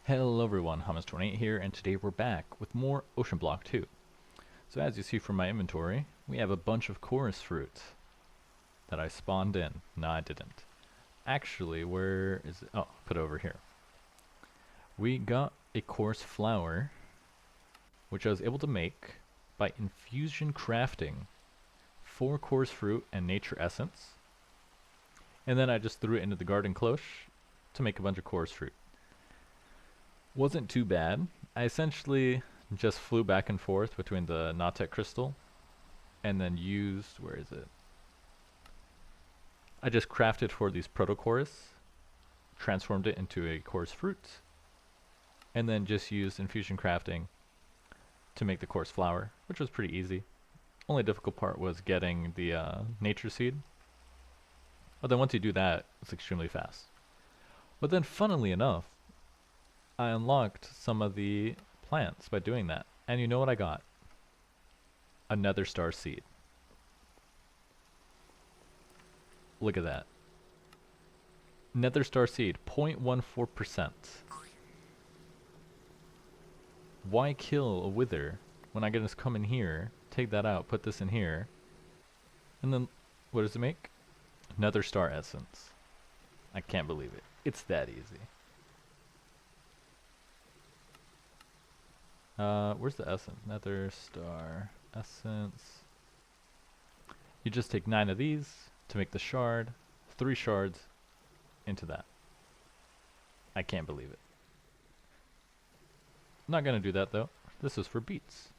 Hello everyone, Hummus28 here, and today we're back with more OceanBlock2. So as you see from my inventory, we have a bunch of chorus fruit that I spawned in. No, I didn't. Actually, where is it? Oh, put it over here. We got a chorus flower, which I was able to make by infusion crafting 4 chorus fruit and nature essence. And then I just threw it into the garden cloche to make a bunch of chorus fruit. Wasn't too bad. I essentially just flew back and forth between the Nautek crystal and then used, where is it? I just crafted for these proto-chorus, transformed it into a chorus fruit, and then just used infusion crafting to make the chorus flower, which was pretty easy. Only difficult part was getting the nature seed. But then once you do that, it's extremely fast. But then funnily enough, I unlocked some of the plants by doing that. And you know what I got? A nether star seed. Look at that. Nether star seed, 0.14%. Why kill a wither when I can just come in here, take that out, put this in here, and then what does it make? Nether star essence. I can't believe it. It's that easy. Where's the essence? Nether star essence. You just take 9 of these to make the shard, 3 shards into that. I can't believe it. Not gonna do that though. This is for beets.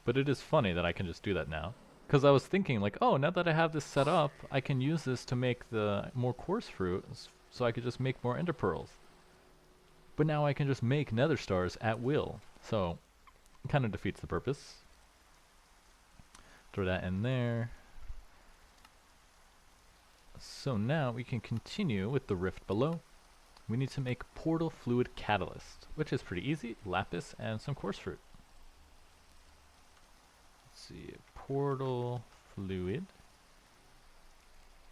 But it is funny that I can just do that now. Because I was thinking like, oh, now that I have this set up, I can use this to make the more coarse fruit, so I could just make more ender pearls. But now I can just make nether stars at will. So, it kind of defeats the purpose. Throw that in there. So now we can continue with the rift below. We need to make portal fluid catalyst, which is pretty easy. Lapis and some coarse fruit. Let's see, portal fluid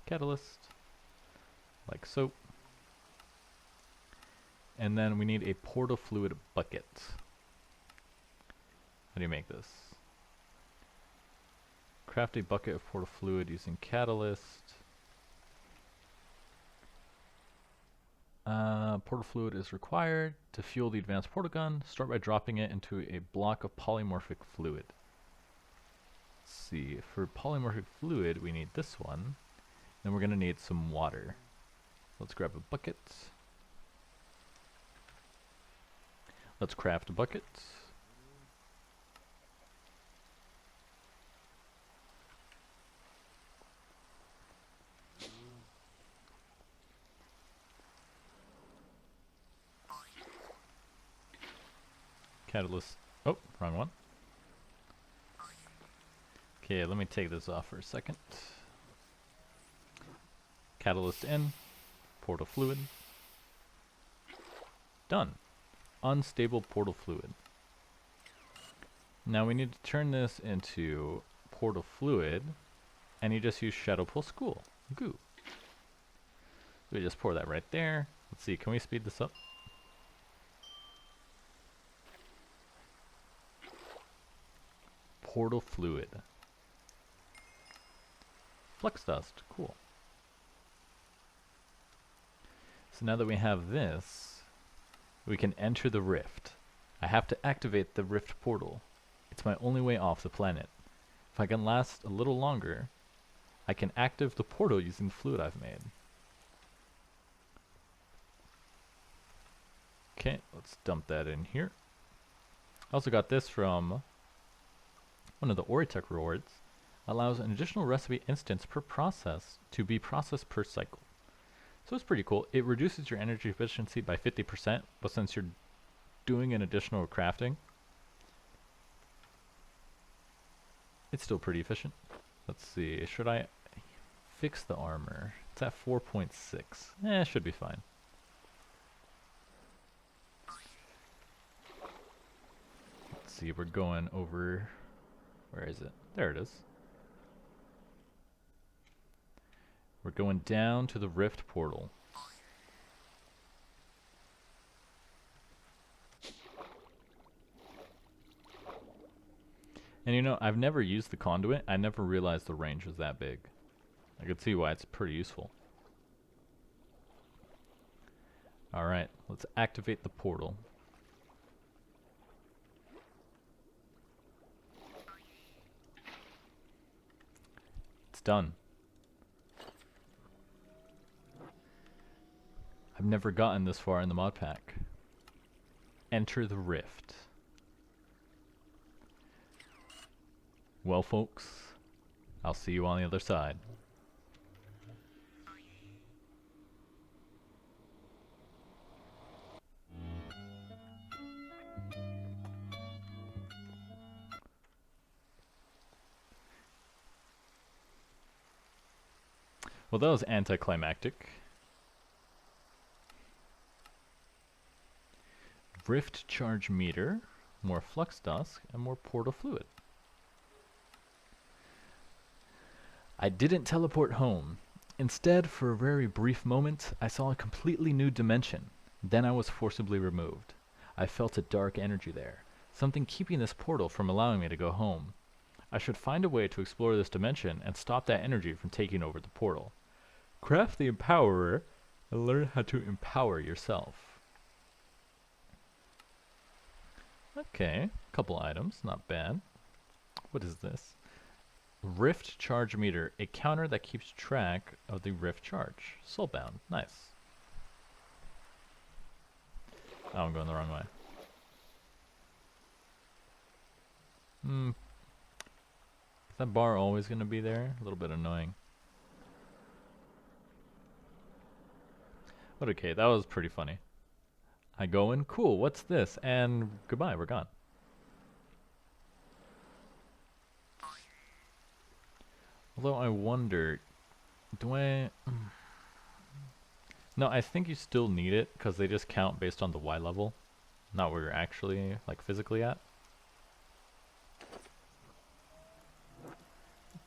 catalyst, like so. And then we need a portal fluid bucket. How do you make this? Craft a bucket of portal fluid using catalyst. Portal fluid is required to fuel the advanced portal gun. Start by dropping it into a block of polymorphic fluid. Let's see, for polymorphic fluid we need this one. Then we're going to need some water. Let's grab a bucket. Let's craft a bucket. Catalyst. Oh, wrong one. Okay, let me take this off for a second. Catalyst in. Portal fluid. Done. Unstable portal fluid. Now we need to turn this into portal fluid, and you just use Shadow Pulse Goo. We just pour that right there. Let's see, can we speed this up? Portal fluid. Flux dust, cool. So now that we have this, we can enter the rift. I have to activate the rift portal. It's my only way off the planet. If I can last a little longer, I can activate the portal using the fluid I've made. Okay, let's dump that in here. I also got this from one of the Oritech rewards. Allows an additional recipe instance per process to be processed per cycle. So it's pretty cool. It reduces your energy efficiency by 50%, but since you're doing an additional crafting, it's still pretty efficient. Let's see, should I fix the armor? It's at 4.6. It should be fine. Let's see, we're going over, where is it? There it is. We're going down to the rift portal. And you know, I've never used the conduit. I never realized the range was that big. I could see why it's pretty useful. Alright, let's activate the portal. It's done. I've never gotten this far in the mod pack. Enter the rift. Well, folks, I'll see you on the other side. Well, that was anticlimactic. Rift charge meter, more flux dust, and more portal fluid. I didn't teleport home. Instead, for a very brief moment, I saw a completely new dimension. Then I was forcibly removed. I felt a dark energy there, something keeping this portal from allowing me to go home. I should find a way to explore this dimension and stop that energy from taking over the portal. Craft the Empowerer and learn how to empower yourself. Okay, couple items, not bad. What is this? Rift charge meter, a counter that keeps track of the rift charge. Soulbound, nice. Oh, I'm going the wrong way. Is that bar always going to be there? A little bit annoying. But okay, that was pretty funny. I go in, cool, what's this? And goodbye, we're gone. Although I wonder, do I... No, I think you still need it, because they just count based on the Y level, not where you're actually, like, physically at.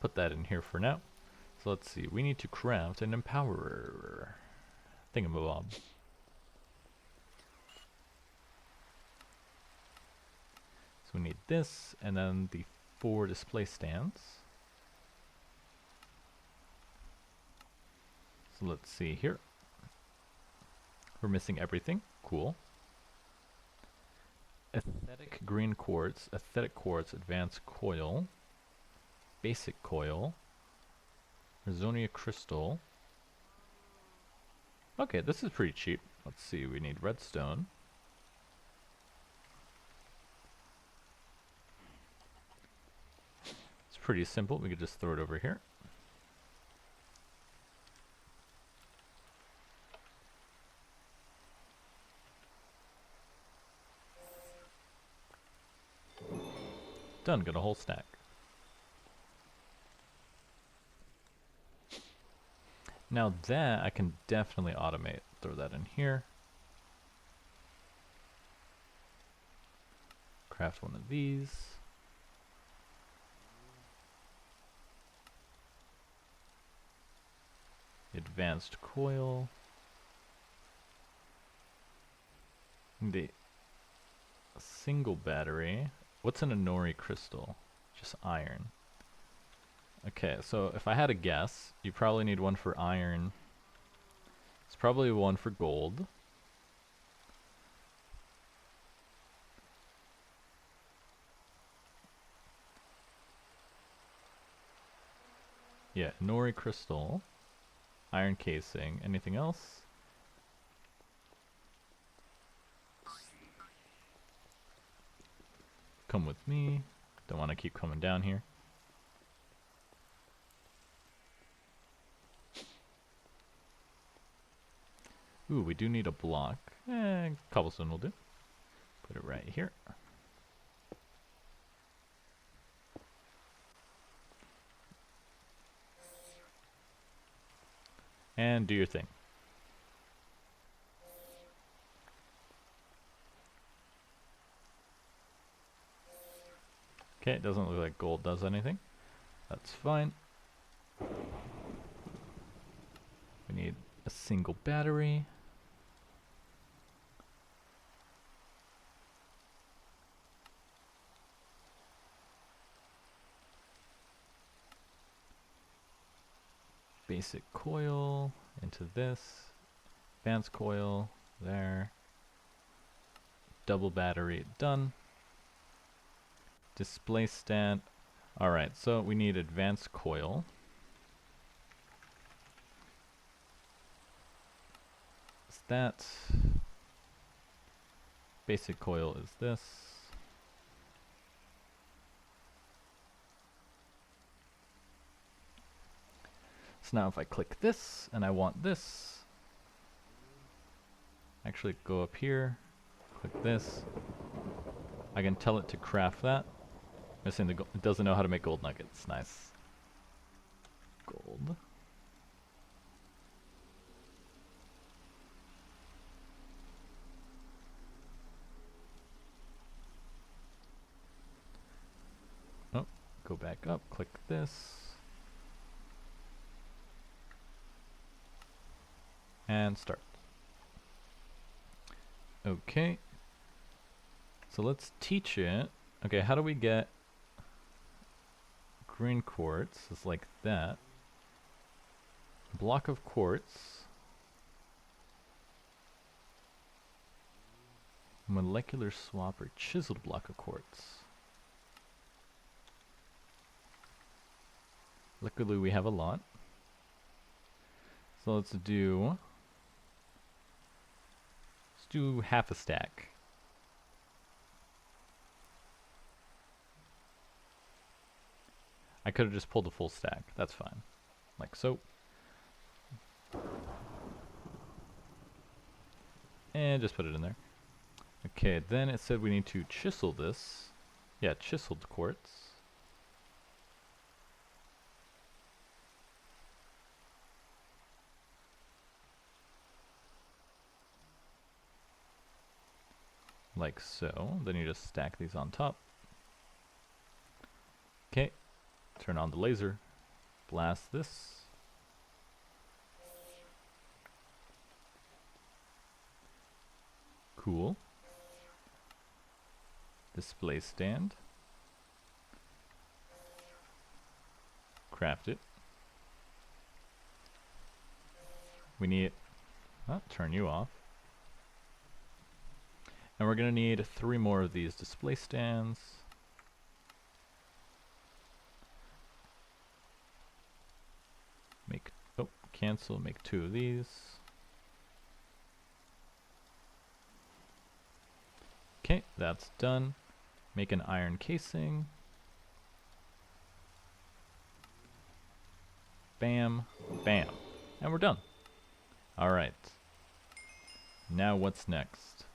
Put that in here for now. So let's see, we need to craft an Empowerer thingamabob. So we need this, and then the 4 display stands. So let's see here. We're missing everything. Cool. Aesthetic green quartz, aesthetic quartz, advanced coil, basic coil, Resonia crystal. Okay, this is pretty cheap. Let's see, we need redstone. It's pretty simple, we could just throw it over here. Done, got a whole stack. Now that I can definitely automate. Throw that in here. Craft one of these. Advanced coil. The single battery. What's an Unholy crystal? Just iron. Okay, so if I had a guess, you probably need one for iron. It's probably one for gold. Yeah, Unholy crystal, iron casing, anything else? Come with me. Don't want to keep coming down here. Ooh, we do need a block. Cobblestone will do. Put it right here. And do your thing. Okay, it doesn't look like gold does anything. That's fine. We need a single battery. basic coil into this, advanced coil there, double battery done, display stand. Alright, so we need advanced coil. Is that basic coil is this. So now if I click this and I want this, actually go up here, click this, I can tell it to craft that. Missing the it doesn't know how to make gold nuggets. Nice. Gold. Oh, go back up, click this. And start. Okay. So let's teach it. Okay, how do we get green quartz? It's like that. Block of quartz. Molecular swap or chiseled block of quartz. Luckily we have a lot. So let's do half a stack. I could have just pulled a full stack. That's fine. Like so. And just put it in there. Okay, then it said we need to chisel this. Yeah, chiseled quartz. Like so. Then you just stack these on top. Okay, turn on the laser. Blast this. Cool. Display stand. Craft it. We need... Oh, turn you off. And we're going to need 3 more of these display stands. Make... Oh, cancel. Make 2 of these. Okay, that's done. Make an iron casing. Bam, bam. And we're done. Alright. Now what's next?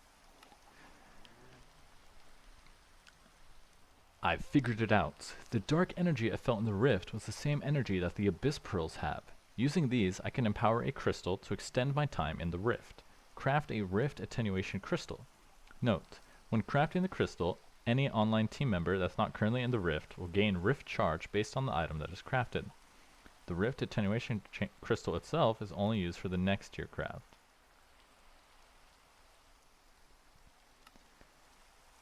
I've figured it out. The dark energy I felt in the rift was the same energy that the abyss pearls have. Using these, I can empower a crystal to extend my time in the rift. Craft a rift attenuation crystal. Note, when crafting the crystal, any online team member that's not currently in the rift will gain rift charge based on the item that is crafted. The rift attenuation crystal itself is only used for the next tier craft.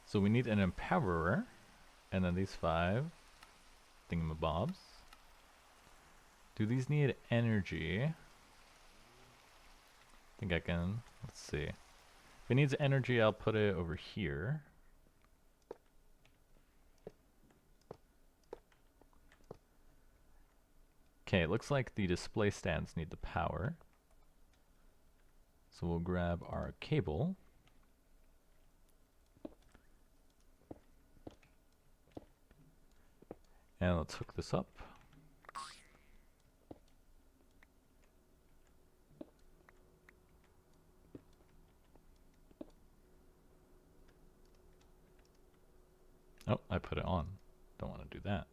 So we need an empowerer, and then these 5 thingamabobs. Do these need energy? I think I can, let's see. If it needs energy, I'll put it over here. Okay, it looks like the display stands need the power. So we'll grab our cable. And let's hook this up. Oh, I put it on. Don't want to do that.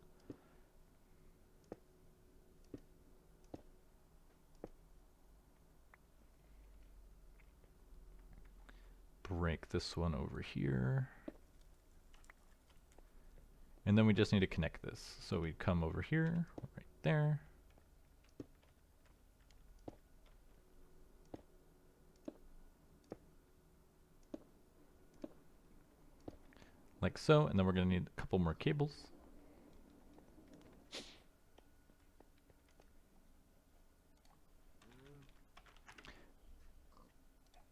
Break this one over here. And then we just need to connect this. So we come over here, right there. Like so, and then we're going to need a couple more cables.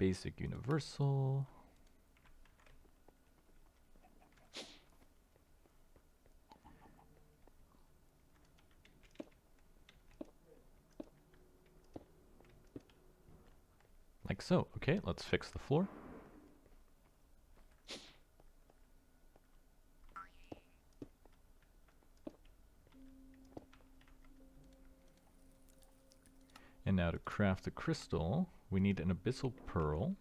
basic universal. Like so. Okay, let's fix the floor. And now to craft the crystal, we need an abyssal pearl.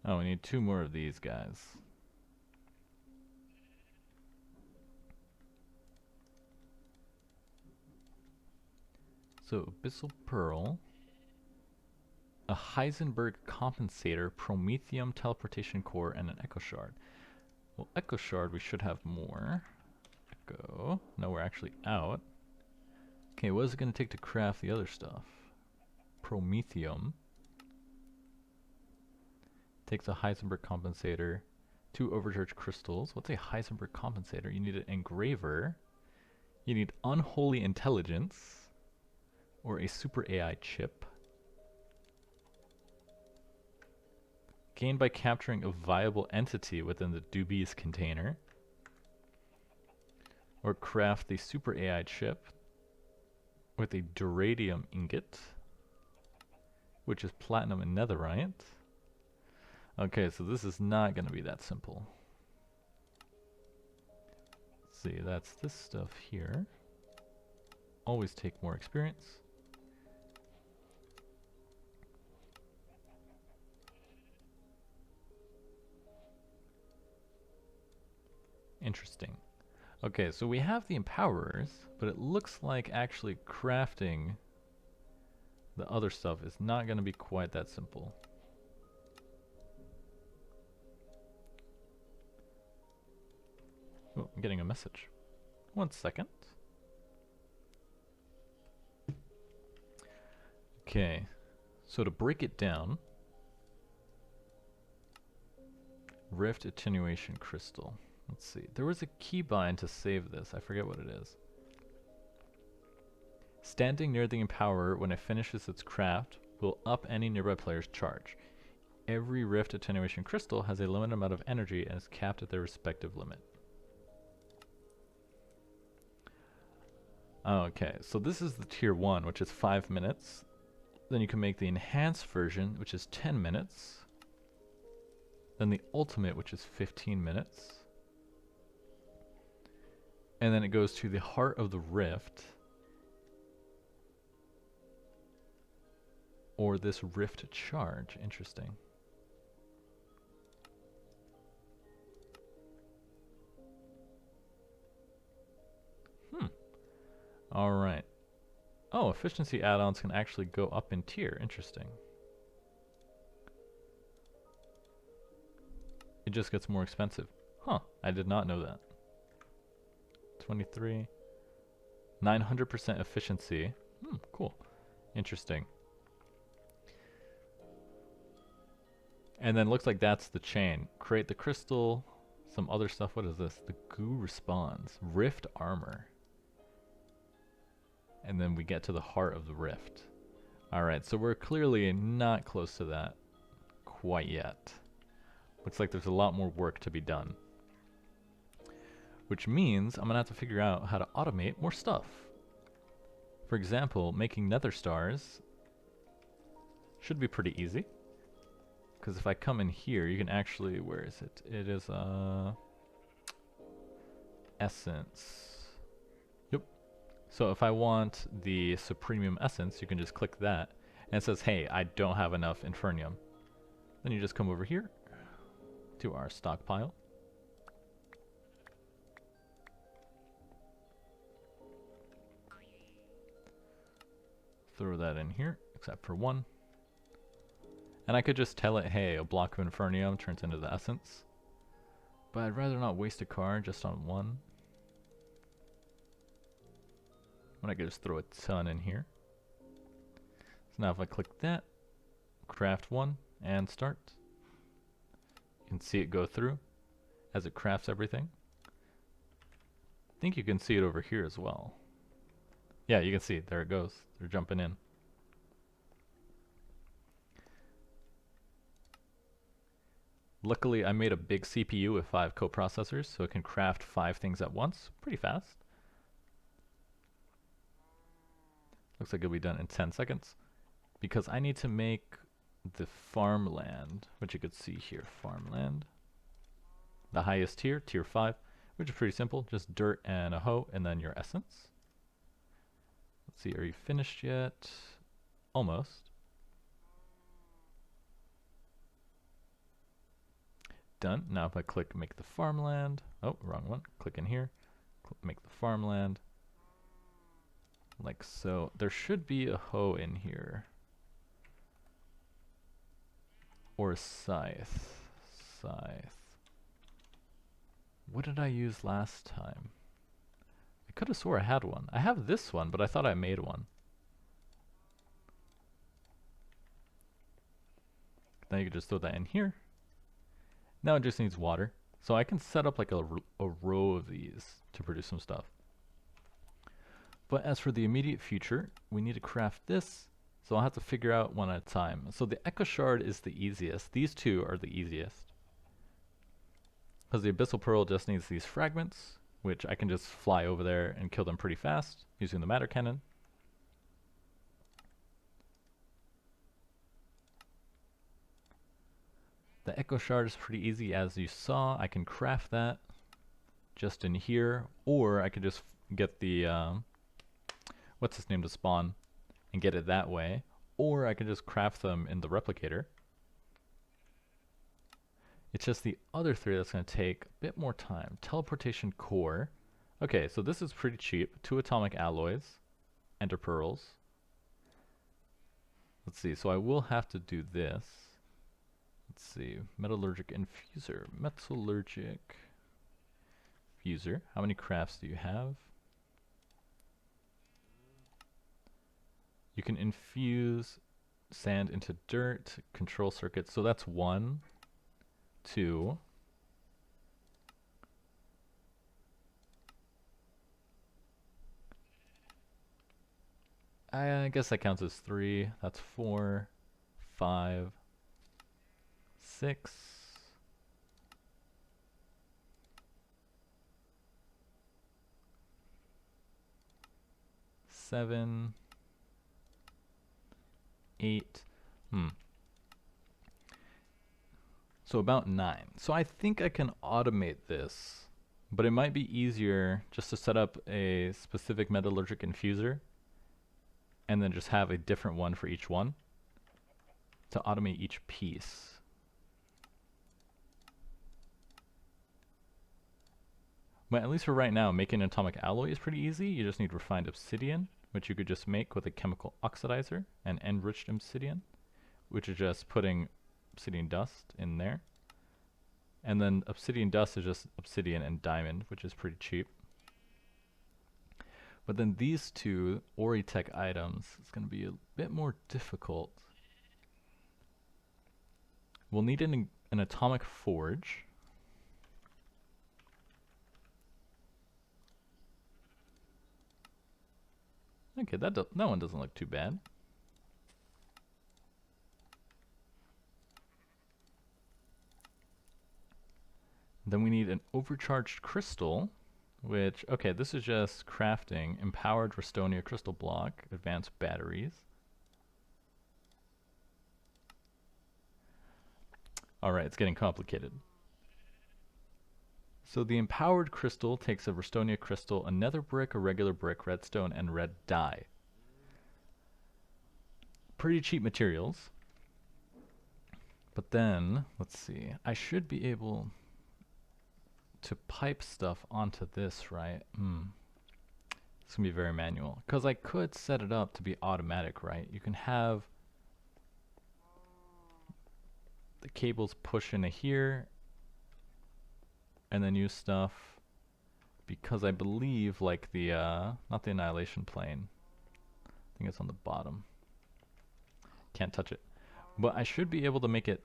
Oh, we need 2 more of these guys. So, abyssal pearl, a Heisenberg compensator, promethium teleportation core, and an echo shard. Well, echo shard, we should have more. Echo. No, we're actually out. Okay, what is it going to take to craft the other stuff? Promethium. Takes a Heisenberg compensator, 2 overcharged crystals. What's a Heisenberg compensator? You need an engraver. You need unholy intelligence, or a super AI chip. Gained by capturing a viable entity within the Doobies container. Or craft the super AI chip with a duradium ingot, which is platinum and netherite. Okay, so this is not going to be that simple. Let's see, that's this stuff here. Always take more experience. Interesting. Okay, so we have the empowerers, but it looks like actually crafting the other stuff is not going to be quite that simple. Oh, I'm getting a message. 1 second. Okay, so to break it down, Rift Attenuation Crystal. Let's see, there was a keybind to save this, I forget what it is. Standing near the Empowerer when it finishes its craft will up any nearby player's charge. Every Rift Attenuation Crystal has a limited amount of energy and is capped at their respective limit. Okay, so this is the tier 1, which is 5 minutes. Then you can make the enhanced version, which is 10 minutes. Then the ultimate, which is 15 minutes. And then it goes to the Heart of the Rift. Or this Rift Charge. Interesting. Alright. Oh, efficiency add-ons can actually go up in tier. Interesting. It just gets more expensive. Huh, I did not know that. 23. 900% efficiency. Cool. Interesting. And then looks like that's the chain. Create the crystal, some other stuff. What is this? The goo responds. Rift armor. And then we get to the heart of the rift. Alright, so we're clearly not close to that quite yet. Looks like there's a lot more work to be done. Which means I'm going to have to figure out how to automate more stuff. For example, making nether stars should be pretty easy. Because if I come in here, you can actually, where is it? It is essence. Yep. So if I want the supremium essence, you can just click that. And it says, hey, I don't have enough infernium. Then you just come over here to our stockpile. Throw that in here, except for 1. And I could just tell it, hey, a block of infernium turns into the essence. But I'd rather not waste a card just on 1. When I could just throw a ton in here. So now if I click that, craft 1, and start. You can see it go through as it crafts everything. think you can see it over here as well. Yeah, you can see it. There it goes. They're jumping in. Luckily, I made a big CPU with 5 coprocessors, so it can craft 5 things at once pretty fast. Looks like it'll be done in 10 seconds. Because I need to make the farmland, which you could see here, farmland. The highest tier, tier 5, which is pretty simple, just dirt and a hoe, and then your essence. Let's see, are you finished yet? Almost. Done. Now if I click make the farmland, oh, wrong one, click in here, make the farmland, like so. There should be a hoe in here, or a scythe. What did I use last time? I could have swore I had one. I have this one, but I thought I made one. Now you can just throw that in here. Now it just needs water. So I can set up like a row of these to produce some stuff. But as for the immediate future, we need to craft this. So I'll have to figure out one at a time. So the Echo Shard is the easiest. These two are the easiest. Because the Abyssal Pearl just needs these fragments, which I can just fly over there and kill them pretty fast using the Matter Cannon. The Echo Shard is pretty easy, as you saw. I can craft that just in here, or I could just get the what's his name to spawn and get it that way, or I could just craft them in the replicator. It's just the other 3 that's going to take a bit more time. Teleportation core. Okay, so this is pretty cheap. 2 atomic alloys, ender pearls. Let's see, so I will have to do this. Let's see, metallurgic infuser. Metallurgic infuser. How many crafts do you have? You can infuse sand into dirt, control circuits. So that's 1, 2. I guess that counts as 3. That's 4, 5, 6, 7, 8. So about 9. So I think I can automate this, but it might be easier just to set up a specific metallurgic infuser and then just have a different one for each one to automate each piece. But at least for right now, making an atomic alloy is pretty easy. You just need refined obsidian, which you could just make with a chemical oxidizer, and enriched obsidian, which is just putting obsidian dust in there. And then obsidian dust is just obsidian and diamond, which is pretty cheap. But then these 2 Oritech items is going to be a bit more difficult. We'll need an atomic forge. Okay, that one doesn't look too bad. Then we need an overcharged crystal, which, okay, this is just crafting empowered Restonia crystal block, advanced batteries. Alright, it's getting complicated. So the empowered crystal takes a Restonia crystal, a nether brick, a regular brick, redstone, and red dye. Pretty cheap materials. But then, let's see, I should be able to pipe stuff onto this, right? It's gonna be very manual. Because I could set it up to be automatic, right? You can have the cables push into here and then use stuff, because I believe like the not the annihilation plane, I think it's on the bottom, can't touch it, but I should be able to make it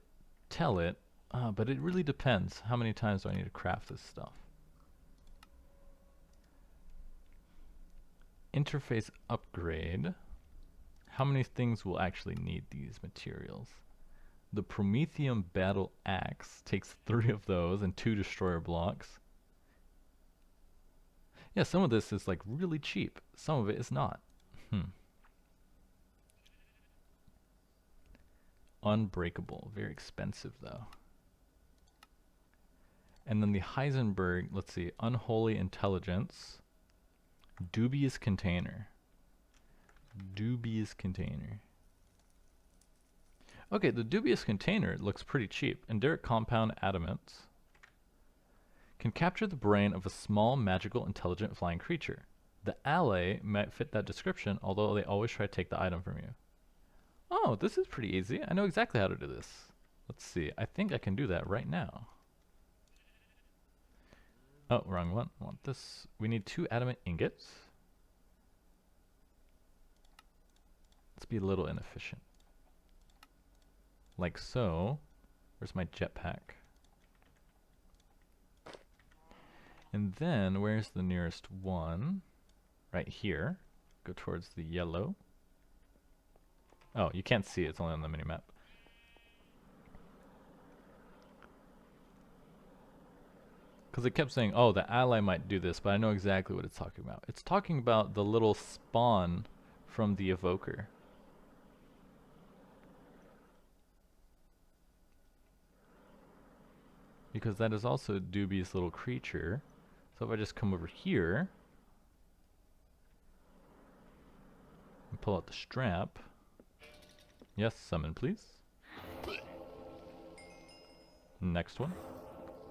tell it, but it really depends how many times do I need to craft this stuff. Interface upgrade. How many things will actually need these materials? The Prometheum Battle Axe takes 3 of those and 2 destroyer blocks. Yeah, some of this is like really cheap. Some of it is not. Unbreakable. Very expensive though. And then the Heisenberg, let's see, Unholy Intelligence. Dubious Container. Dubious Container. Okay, the Dubious Container looks pretty cheap. Enderic Compound Adamant. Can capture the brain of a small, magical, intelligent flying creature. The ally might fit that description, although they always try to take the item from you. Oh, this is pretty easy. I know exactly how to do this. Let's see. I think I can do that right now. Oh, wrong one. I want this. We need 2 adamant ingots. Let's be a little inefficient. Like so. Where's my jetpack? And then, where's the nearest one? Right here. Go towards the yellow. Oh, you can't see it. It's only on the minimap. Because it kept saying, oh, the ally might do this, but I know exactly what it's talking about. It's talking about the little spawn from the evoker. Because that is also a dubious little creature. So if I just come over here and pull out the strap. Yes, summon please. Next one.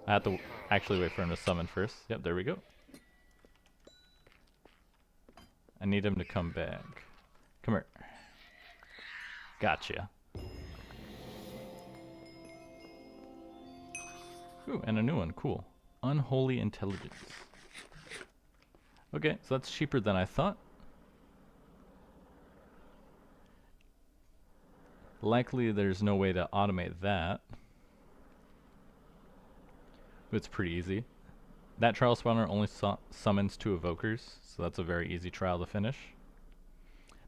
I have to actually wait for him to summon first. Yep, there we go. I need him to come back. Come here. Gotcha. Ooh, and a new one. Cool. Unholy Intelligence. Okay, so that's cheaper than I thought. Likely there's no way to automate that. But it's pretty easy. That trial spawner only summons 2 evokers, so that's a very easy trial to finish.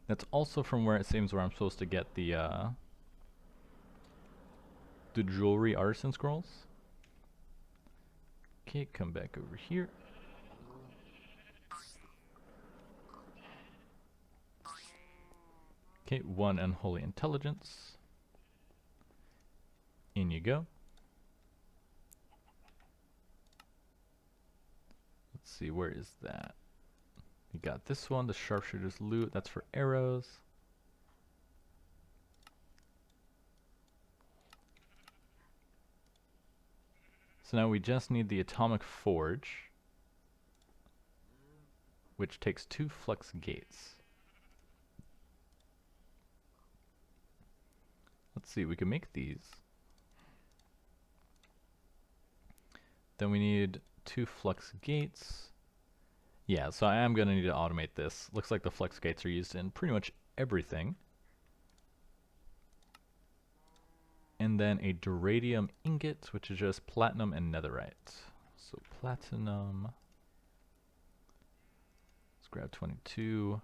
That's also from where it seems where I'm supposed to get the jewelry artisan scrolls. Okay, come back over here. Okay, 1 Unholy Intelligence. In you go. Let's see, where is that? We got this one, the Sharpshooter's Loot. That's for arrows. So now we just need the Atomic Forge, which takes 2 flux gates. Let's see, we can make these. Then we need 2 flux gates. Yeah, so I am going to need to automate this. Looks like the flux gates are used in pretty much everything. And then a duradium ingot, which is just platinum and netherite. So platinum. Let's grab 22.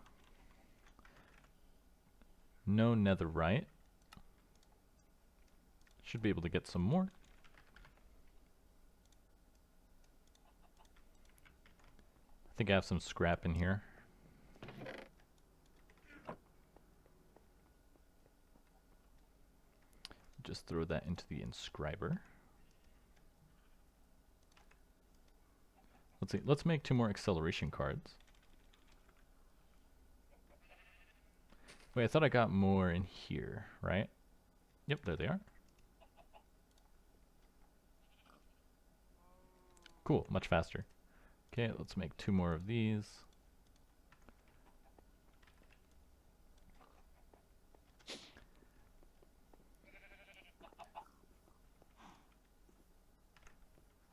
No netherite. Should be able to get some more. I think I have some scrap in here. Just throw that into the inscriber. Let's see, let's make 2 more acceleration cards. Wait, I thought I got more in here, right? Yep, there they are. Cool, much faster. Okay, let's make 2 more of these.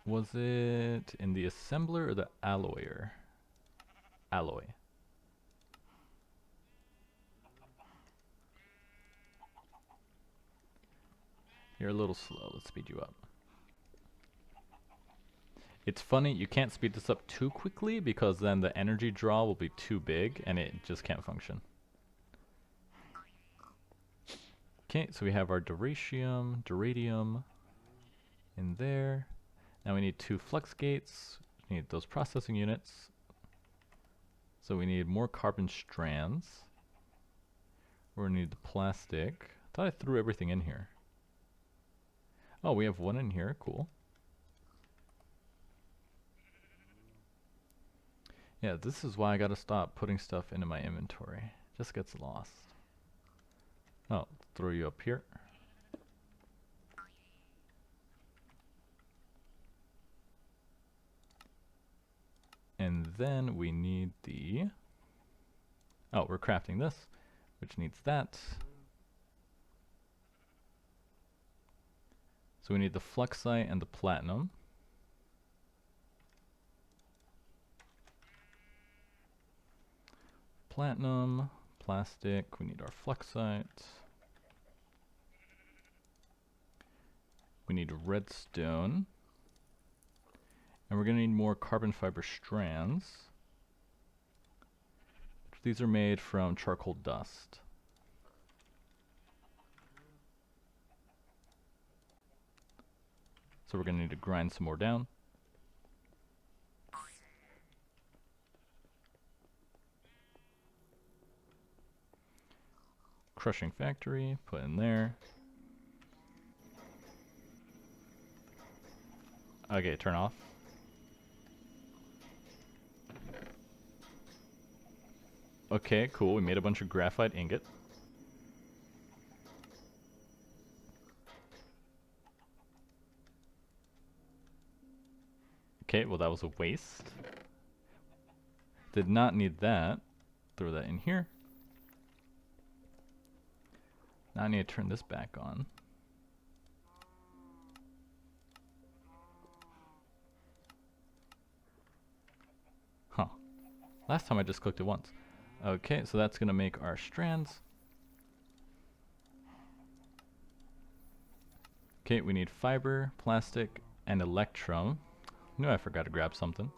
Was it in the assembler or the alloyer? Alloy. You're a little slow. Let's speed you up. It's funny, you can't speed this up too quickly because then the energy draw will be too big and it just can't function. Okay, so we have our duradium in there. Now we need 2 flux gates. We need those processing units. So we need more carbon strands. We're gonna need the plastic. I thought I threw everything in here. Oh, we have 1 in here, cool. Yeah, this is why I gotta stop putting stuff into my inventory. Just gets lost. Oh, throw you up here. And then we need the... Oh, we're crafting this, which needs that. So we need the fluxite and the platinum. Platinum, plastic, we need our fluxite. We need redstone. And we're going to need more carbon fiber strands. These are made from charcoal dust. So we're going to need to grind some more down. Crushing factory, put in there. Okay, turn off. Okay, cool. We made a bunch of graphite ingot. Okay, well that was a waste. Did not need that. Throw that in here. Now I need to turn this back on. Huh. Last time I just clicked it once. Okay, so that's going to make our strands. Okay, we need fiber, plastic, and electrum. Knew I forgot to grab something.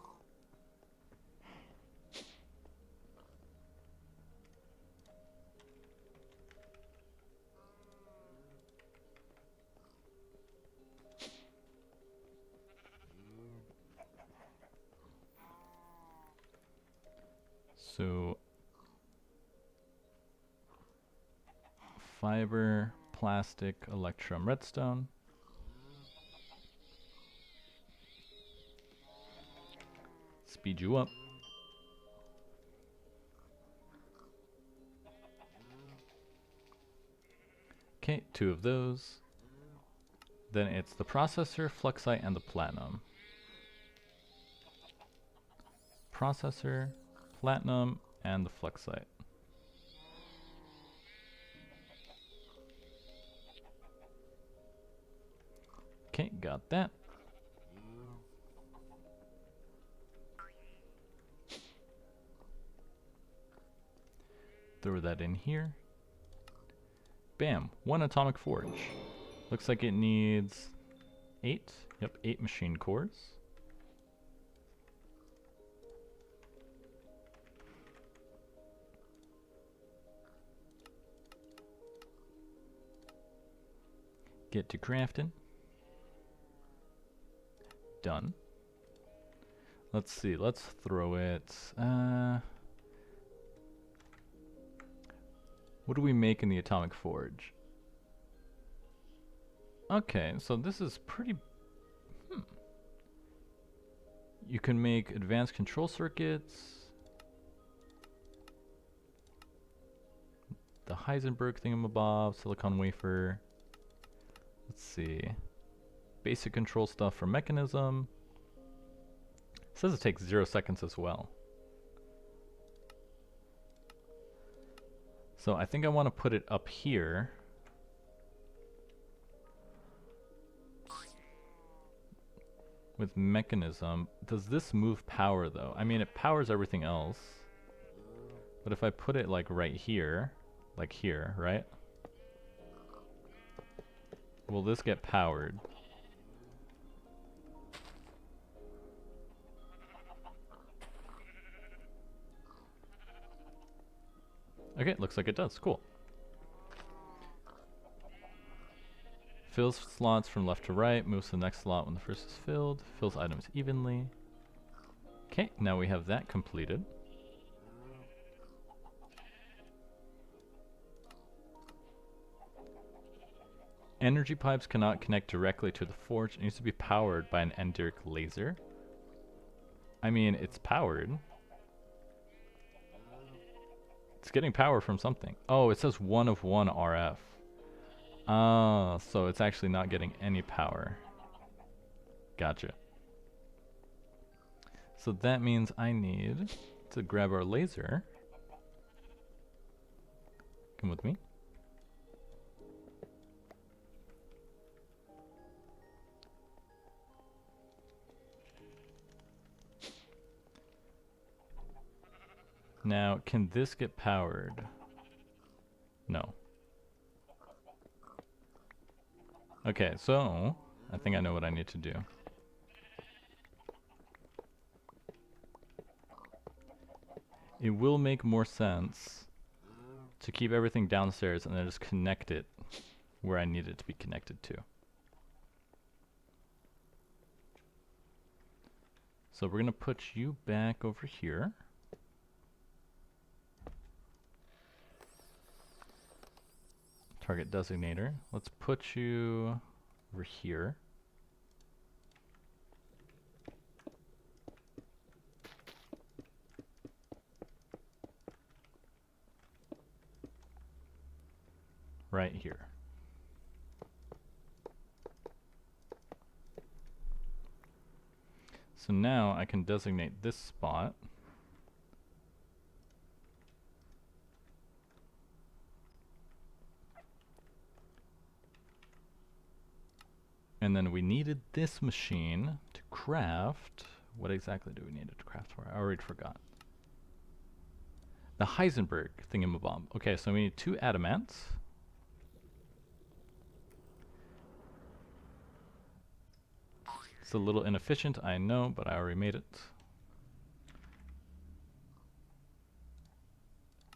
So fiber, plastic, electrum, redstone. Speed you up. Okay, 2 of those. Then it's the processor, fluxite, and the platinum. Processor, platinum, and the fluxite. Okay, got that. Throw that in here. Bam, 1 atomic forge. Looks like it needs 8. Yep, 8 machine cores. Get to crafting. Done. Let's see, let's throw it. What do we make in the atomic forge? Okay, so this is pretty... You can make advanced control circuits. The Heisenberg thingamabob, silicon wafer. Let's see. Basic control stuff for mechanism. It says it takes 0 seconds as well. So I think I want to put it up here. With mechanism. Does this move power though? I mean, it powers everything else. But if I put it like right here, right? Will this get powered? Okay, looks like it does. Cool. Fills slots from left to right, moves to the next slot when the first is filled, fills items evenly. Okay, now we have that completed. Energy pipes cannot connect directly to the forge. It needs to be powered by an Enderic laser. I mean, it's powered. It's getting power from something. Oh, it says 1 of 1 RF. Ah, so it's actually not getting any power. Gotcha. So that means I need to grab our laser. Come with me. Now, can this get powered? No. Okay, so I think I know what I need to do. It will make more sense to keep everything downstairs and then just connect it where I need it to be connected to. So we're going to put you back over here. Target designator. Let's put you over here. Right here. So now I can designate this spot. And then we needed this machine to craft. What exactly do we need it to craft for? I already forgot. The Heisenberg thingamabob. Okay, so we need 2 adamants. It's a little inefficient, I know, but I already made it.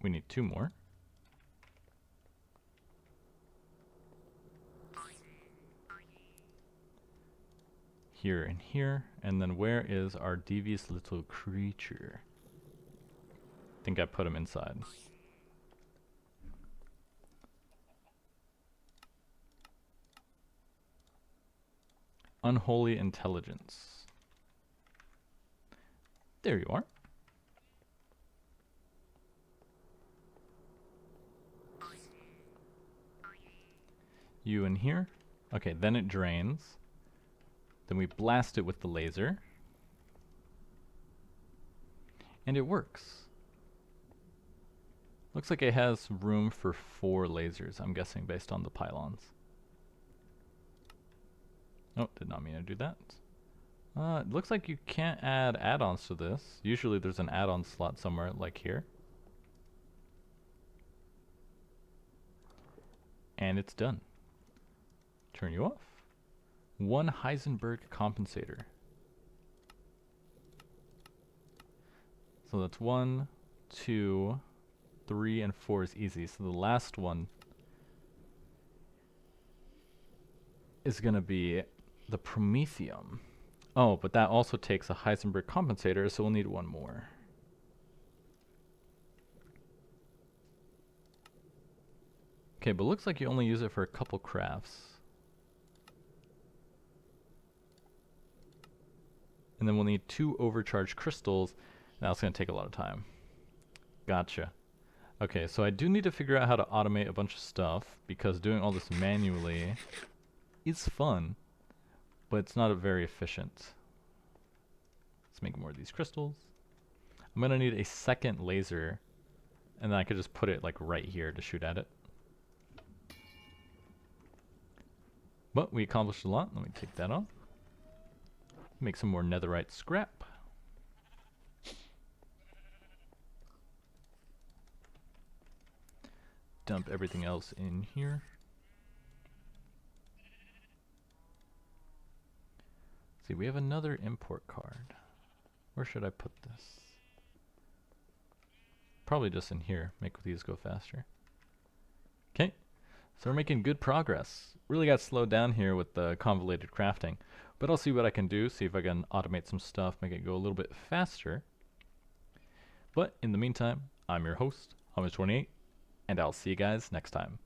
We need 2 more. Here and here. And then where is our devious little creature? I think I put him inside. Unholy intelligence. There you are. You in here. Okay, then it drains. Then we blast it with the laser. And it works. Looks like it has room for 4 lasers, I'm guessing, based on the pylons. Oh, did not mean to do that. It looks like you can't add add-ons to this. Usually there's an add-on slot somewhere, like here. And it's done. Turn you off. 1 Heisenberg compensator. So that's 1, 2, 3, and 4 is easy. So the last one is going to be the Promethium. Oh, but that also takes a Heisenberg compensator, so we'll need 1 more. Okay, but looks like you only use it for a couple crafts. And then we'll need 2 overcharged crystals. That's going to take a lot of time. Gotcha. Okay, so I do need to figure out how to automate a bunch of stuff, because doing all this manually is fun, but it's not very efficient. Let's make more of these crystals. I'm going to need a second laser, and then I could just put it like right here to shoot at it. But we accomplished a lot. Let me take that off. Make some more netherite scrap. Dump everything else in here. See, we have another import card. Where should I put this? probably just in here, make these go faster. Okay, so we're making good progress. Really got slowed down here with the convoluted crafting, but I'll see what I can do, see if I can automate some stuff, make it go a little bit faster. But in the meantime, I'm your host, Hummus28, and I'll see you guys next time.